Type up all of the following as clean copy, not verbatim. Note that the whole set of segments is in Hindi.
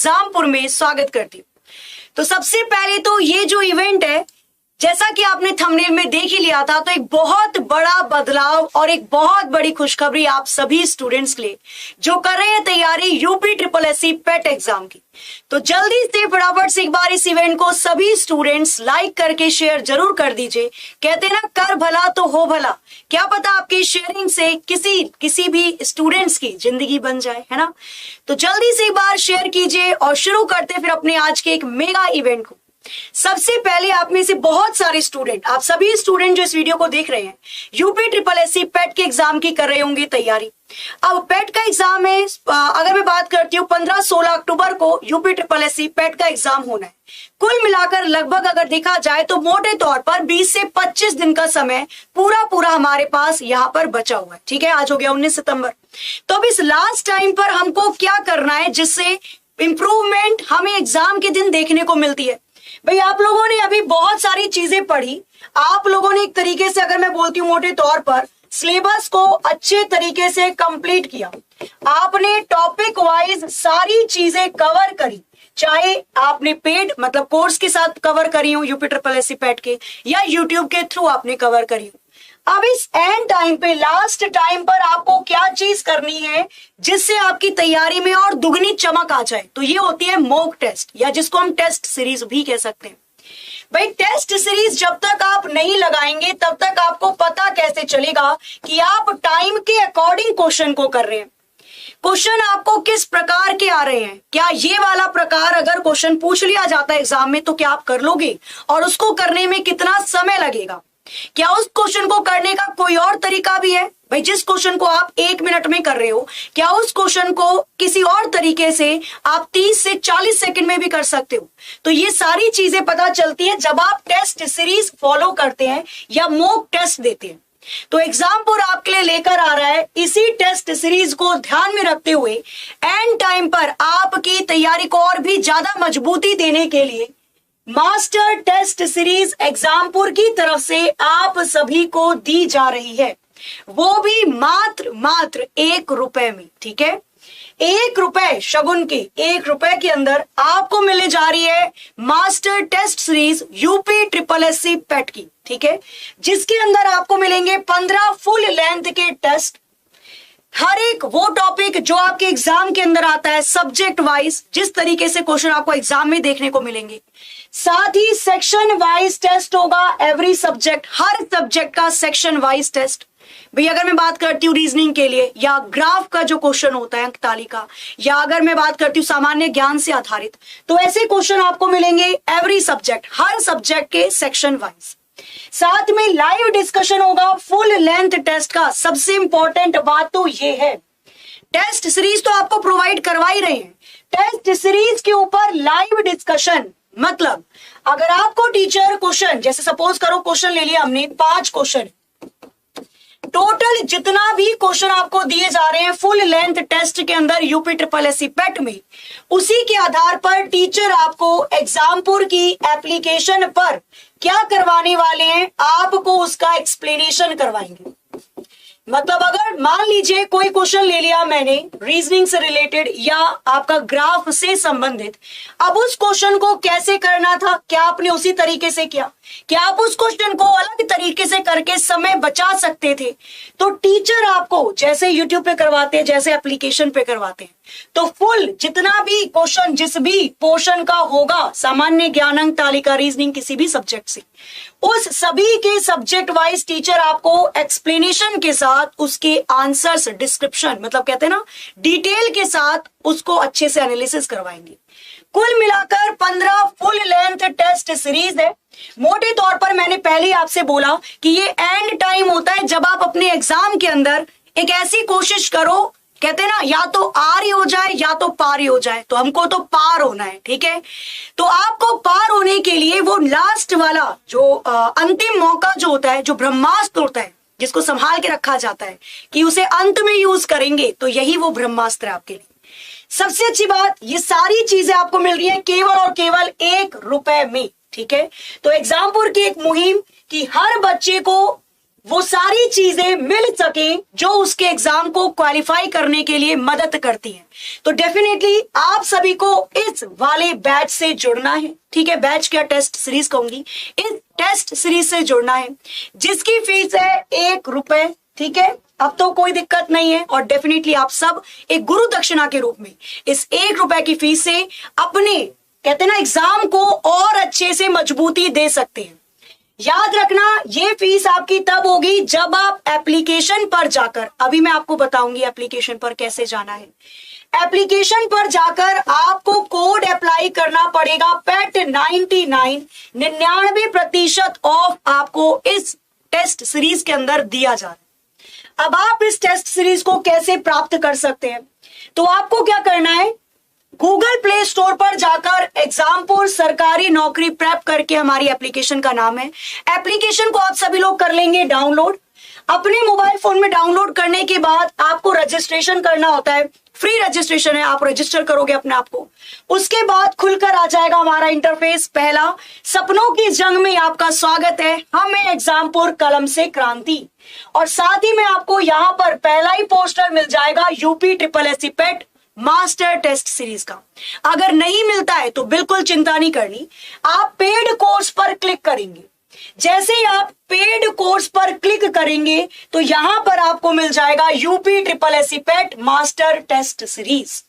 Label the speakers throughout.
Speaker 1: एग्जामपुर में स्वागत करती हूँ। तो सबसे पहले तो ये जो इवेंट है, जैसा कि आपने थंबनेल में देख ही लिया था, तो एक बहुत बड़ा बदलाव और एक बहुत बड़ी खुशखबरी आप सभी स्टूडेंट्स के लिए जो कर रहे हैं तैयारी यूपी ट्रिपल एससी पेट एग्जाम की। तो जल्दी से फटाफट से एक बार इस इवेंट को सभी स्टूडेंट्स लाइक करके शेयर जरूर कर दीजिए। कहते हैं ना, कर भला तो हो भला। क्या पता आपकी शेयरिंग से किसी भी स्टूडेंट्स की जिंदगी बन जाए, है ना। तो जल्दी से एक बार शेयर कीजिए और शुरू करते फिर अपने आज के एक मेगा इवेंट को। सबसे पहले आप में से बहुत सारे स्टूडेंट, आप सभी स्टूडेंट जो इस वीडियो को देख रहे हैं, यूपी ट्रिपल एससी पेट के एग्जाम की कर रहे होंगे तैयारी। अब पेट का एग्जाम है, अगर मैं बात करती हूँ 15-16 अक्टूबर को यूपी ट्रिपल एससी पेट का एग्जाम होना है। कुल मिलाकर लगभग अगर देखा जाए तो मोटे तौर पर 20 से 25 दिन का समय पूरा हमारे पास यहाँ पर बचा हुआ है। ठीक है, आज हो गया 19 सितंबर। तो अब इस लास्ट टाइम पर हमको क्या करना है जिससे इंप्रूवमेंट हमें एग्जाम के दिन देखने को मिलती है। भाई, आप लोगों ने अभी बहुत सारी चीजें पढ़ी, आप लोगों ने एक तरीके से, अगर मैं बोलती हूँ मोटे तौर पर, सिलेबस को अच्छे तरीके से कंप्लीट किया। आपने टॉपिक वाइज सारी चीजें कवर करी, चाहे आपने पेड मतलब कोर्स के साथ कवर करी हो यूपी ट्रिपल एससी पेट के, या यूट्यूब के थ्रू आपने कवर करी हो। अब इस एंड टाइम पे, लास्ट टाइम पर आपको क्या चीज करनी है जिससे आपकी तैयारी में और दुगनी चमक आ जाए, तो ये होती है मॉक टेस्ट, या जिसको हम टेस्ट सीरीज भी कह सकते हैं। भाई, टेस्ट सीरीज जब तक आप नहीं लगाएंगे तब तक आपको पता कैसे चलेगा कि आप टाइम के अकॉर्डिंग क्वेश्चन को कर रहे हैं। क्वेश्चन आपको किस प्रकार के आ रहे हैं, क्या ये वाला प्रकार अगर क्वेश्चन पूछ लिया जाता है एग्जाम में तो क्या आप कर लोगे, और उसको करने में कितना समय लगेगा, क्या उस क्वेश्चन को करने का कोई और तरीका भी है। भाई, जिस क्वेश्चन को आप 1 मिनट में कर रहे हो, क्या उस क्वेश्चन को किसी और तरीके से आप 30 से 40 सेकंड में भी कर सकते हो। तो ये सारी चीजें पता चलती है जब आप टेस्ट सीरीज फॉलो करते हैं या मॉक टेस्ट देते हैं। तो एग्जामपुर आपके लिए लेकर आ रहा है इसी टेस्ट सीरीज को ध्यान में रखते हुए एंड टाइम पर आपकी तैयारी को और भी ज्यादा मजबूती देने के लिए मास्टर टेस्ट सीरीज एग्जामपुर की तरफ से आप सभी को दी जा रही है, वो भी मात्र 1 रुपए में। ठीक है, 1 रुपए शगुन के, 1 रुपए के अंदर आपको मिलने जा रही है master test series UP triple SC PET की। ठीक है, जिसके अंदर आपको मिलेंगे 15 फुल लेंथ के टेस्ट, हर एक वो टॉपिक जो आपके एग्जाम के अंदर आता है सब्जेक्ट वाइज, जिस तरीके से क्वेश्चन आपको एग्जाम में देखने को मिलेंगे। साथ ही सेक्शन वाइज टेस्ट होगा, एवरी सब्जेक्ट, हर सब्जेक्ट का सेक्शन वाइज टेस्ट। भाई, अगर मैं बात करती हूँ रीजनिंग के लिए या ग्राफ का जो क्वेश्चन होता है अंकताली का, या अगर मैं बात करती हूँ सामान्य ज्ञान से आधारित, तो ऐसे क्वेश्चन आपको मिलेंगे एवरी सब्जेक्ट, हर सब्जेक्ट के सेक्शन वाइज। साथ में लाइव डिस्कशन होगा फुल लेंथ टेस्ट का। सबसे इंपॉर्टेंट बात तो ये है, टेस्ट सीरीज तो आपको प्रोवाइड करवा ही रहे हैं, टेस्ट सीरीज के ऊपर लाइव डिस्कशन। मतलब अगर आपको टीचर क्वेश्चन, जैसे सपोज करो क्वेश्चन ले लिया हमने 5 क्वेश्चन, टोटल जितना भी क्वेश्चन आपको दिए जा रहे हैं फुल लेंथ टेस्ट के अंदर यूपी ट्रिपल एससी पेट में, उसी के आधार पर टीचर आपको एग्जामपुर की एप्लीकेशन पर क्या करवाने वाले हैं, आपको उसका एक्सप्लेनेशन करवाएंगे। मतलब अगर मान लीजिए कोई क्वेश्चन ले लिया मैंने रीजनिंग से रिलेटेड या आपका ग्राफ से संबंधित, अब उस क्वेश्चन को कैसे करना था, क्या आपने उसी तरीके से किया, क्या आप उस क्वेश्चन को अलग तरीके से करके समय बचा सकते थे। तो टीचर आपको जैसे यूट्यूब पे करवाते हैं, जैसे एप्लीकेशन पे करवाते हैं, तो फुल जितना भी क्वेश्चन जिस भी पोर्शन का होगा, सामान्य ज्ञान, अंक तालिका, रीजनिंग, किसी भी सब्जेक्ट से, उस सभी के सब्जेक्ट वाइज टीचर आपको एक्सप्लेनेशन के साथ उसके आंसर्स, डिस्क्रिप्शन, मतलब कहते हैं ना डिटेल के साथ उसको अच्छे से एनालिसिस करवाएंगे। कुल मिलाकर 15 फुल लेंथ टेस्ट सीरीज है। मोटे तौर पर मैंने पहले आपसे बोला कि ये एंड टाइम होता है जब आप अपने एग्जाम के अंदर एक ऐसी कोशिश करो, कहते हैं ना, या तो आर ही हो जाए या तो पार ही हो जाए, तो हमको तो पार होना है। ठीक है, तो आपको पार होने के लिए वो लास्ट वाला जो अंतिम मौका जो होता है, जो ब्रह्मास्त्र होता है, जिसको संभाल के रखा जाता है कि उसे अंत में यूज करेंगे, तो यही वो ब्रह्मास्त्र है आपके लिए। सबसे अच्छी बात, ये सारी चीजें आपको मिल रही है केवल और केवल 1 रुपए में। ठीक है, तो एग्जामपुर की एक मुहिम कि हर बच्चे को वो सारी चीजें मिल सके जो उसके एग्जाम को क्वालिफाई करने के लिए मदद करती हैं। तो डेफिनेटली आप सभी को इस वाले बैच से जुड़ना है, ठीक है। बैच क्या, टेस्ट सीरीज कहूंगी, इस टेस्ट सीरीज से जुड़ना है जिसकी फीस है ₹1, ठीक है। अब तो कोई दिक्कत नहीं है और डेफिनेटली आप सब एक गुरु दक्षिणा के रूप में इस ₹1 की फीस से अपने, कहते हैं ना, एग्जाम को और अच्छे से मजबूती दे सकते हैं। याद रखना, ये फीस आपकी तब होगी जब आप एप्लीकेशन पर जाकर, अभी मैं आपको बताऊंगी एप्लीकेशन पर कैसे जाना है। एप्लीकेशन पर जाकर आपको कोड अप्लाई करना पड़ेगा पेट 99, 99% ऑफ आपको इस टेस्ट सीरीज के अंदर दिया जा रहा है। अब आप इस टेस्ट सीरीज को कैसे प्राप्त कर सकते हैं, तो आपको क्या करना है, गूगल प्ले स्टोर पर जाकर एग्जामपुर सरकारी नौकरी प्रेप करके हमारी एप्लीकेशन का नाम है, एप्लीकेशन को आप सभी लोग कर लेंगे डाउनलोड। अपने मोबाइल फोन में डाउनलोड करने के बाद आपको रजिस्ट्रेशन करना होता है, फ्री रजिस्ट्रेशन है, आप रजिस्टर करोगे अपने आप को। उसके बाद खुलकर आ जाएगा हमारा इंटरफेस पहला, सपनों की जंग में आपका स्वागत है, हम हैं एग्जामपुर कलम से क्रांति। और साथ ही में आपको यहां पर पहला ही पोस्टर मिल जाएगा UPSSC PET master test series का। अगर नहीं मिलता है तो बिल्कुल चिंता नहीं करनी, आप पेड कोर्स पर क्लिक करेंगे। जैसे ही आप पेड कोर्स पर क्लिक करेंगे तो यहां पर आपको मिल जाएगा UPSSC PET master test series.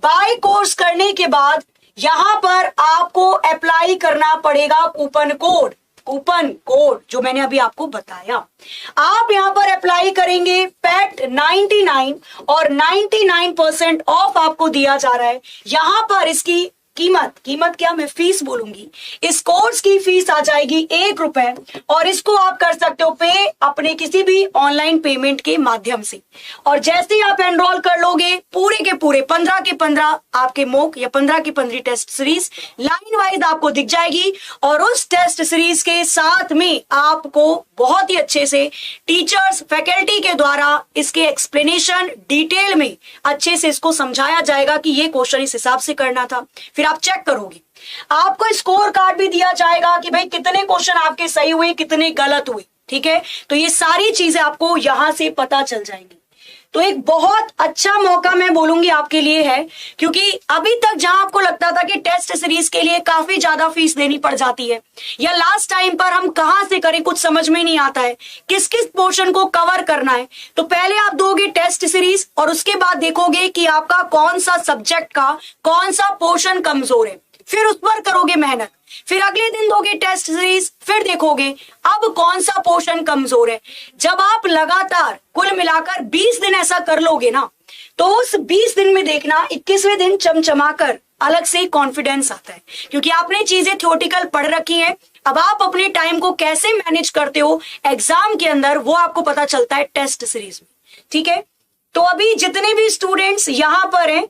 Speaker 1: Buy course करने के बाद यहां पर आपको अप्लाई करना पड़ेगा कूपन कोड जो मैंने अभी आपको बताया। आप यहां पर अप्लाई करेंगे पेट 99 और 99% ऑफ आपको दिया जा रहा है। यहां पर इसकी कीमत क्या, मैं फीस बोलूंगी, इस कोर्स की फीस आ जाएगी ₹1 और इसको आप कर सकते हो पे अपने किसी भी ऑनलाइन पेमेंट के माध्यम से। और जैसे ही आप एनरोल कर लोगे, पूरे के पूरे 15 के 15 आपके मॉक या 15 की 15 टेस्ट सीरीज लाइन वाइज आपको दिख जाएगी। और उस टेस्ट सीरीज के साथ में आपको बहुत ही अच्छे से टीचर्स, फैकल्टी के द्वारा इसके एक्सप्लेनेशन डिटेल में अच्छे से इसको समझाया जाएगा कि ये क्वेश्चन इस हिसाब से करना था। फिर आप चेक करोगे, आपको स्कोर कार्ड भी दिया जाएगा कि भाई कितने क्वेश्चन आपके सही हुए, कितने गलत हुए, ठीक है। तो ये सारी चीजें आपको यहां से पता चल जाएंगी। तो एक बहुत अच्छा मौका मैं बोलूंगी आपके लिए है, क्योंकि अभी तक जहां आपको लगता था कि टेस्ट सीरीज के लिए काफी ज्यादा फीस देनी पड़ जाती है या लास्ट टाइम पर हम कहां से करें, कुछ समझ में नहीं आता है, किस किस पोर्शन को कवर करना है, तो पहले आप दोगे टेस्ट सीरीज और उसके बाद देखोगे कि आपका कौन सा सब्जेक्ट का कौन सा पोर्शन कमजोर है, फिर उस पर करोगे मेहनत, फिर अगले दिन दोगे टेस्ट सीरीज, फिर देखोगे अब कौन सा पोर्शन कमजोर है। जब आप लगातार कुल मिलाकर 20 दिन ऐसा कर लोगे ना, तो उस 20 दिन में देखना 21वें दिन चमचमाकर अलग से कॉन्फिडेंस आता है, क्योंकि आपने चीजें थ्योरेटिकल पढ़ रखी हैं। अब आप अपने टाइम को कैसे मैनेज करते हो एग्जाम के अंदर, वो आपको पता चलता है टेस्ट सीरीज में, ठीक है। तो अभी जितने भी स्टूडेंट्स यहां पर हैं,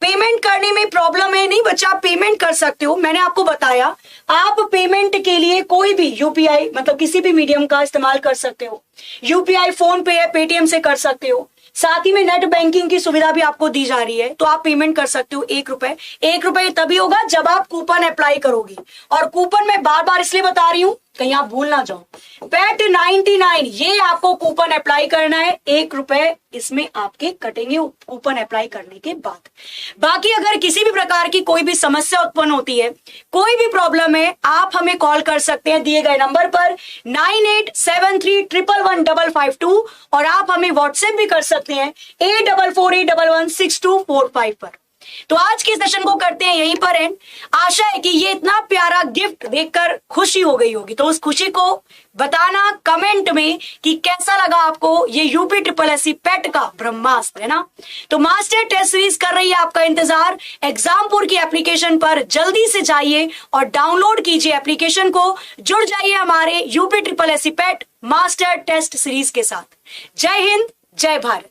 Speaker 1: पेमेंट करने में प्रॉब्लम है, नहीं बच्चा आप पेमेंट कर सकते हो। मैंने आपको बताया आप पेमेंट के लिए कोई भी यूपीआई मतलब किसी भी मीडियम का इस्तेमाल कर सकते हो। यूपीआई फोन पे है, पेटीएम से कर सकते हो, साथ ही में नेट बैंकिंग की सुविधा भी आपको दी जा रही है। तो आप पेमेंट कर सकते हो ₹1 तभी होगा जब आप कूपन अप्लाई करोगे। और कूपन मैं बार बार इसलिए बता रही हूं कहीं आप भूल ना जाओ, पेट 99 ये आपको कूपन अप्लाई करना है, ₹1 इसमें आपके कटेंगे कूपन अप्लाई करने के बाद। बाकी अगर किसी भी प्रकार की कोई भी समस्या उत्पन्न होती है, कोई भी प्रॉब्लम है, आप हमें कॉल कर सकते हैं दिए गए नंबर पर 9873111552 और आप हमें व्हाट्सएप भी कर सकते हैं 8448116245 पर। तो आज के सेशन को करते हैं यहीं पर एंड। आशा है कि ये इतना प्यारा गिफ्ट देखकर खुशी हो गई होगी, तो उस खुशी को बताना कमेंट में कि कैसा लगा आपको ये UPSSC पेट का ब्रह्मास्त्र, है ना। तो मास्टर टेस्ट सीरीज कर रही है आपका इंतजार। एग्जामपुर की एप्लीकेशन पर जल्दी से जाइए और डाउनलोड कीजिए एप्लीकेशन को, जुड़ जाइए हमारे UPSSC PET master test series के साथ। जय हिंद, जय भारत।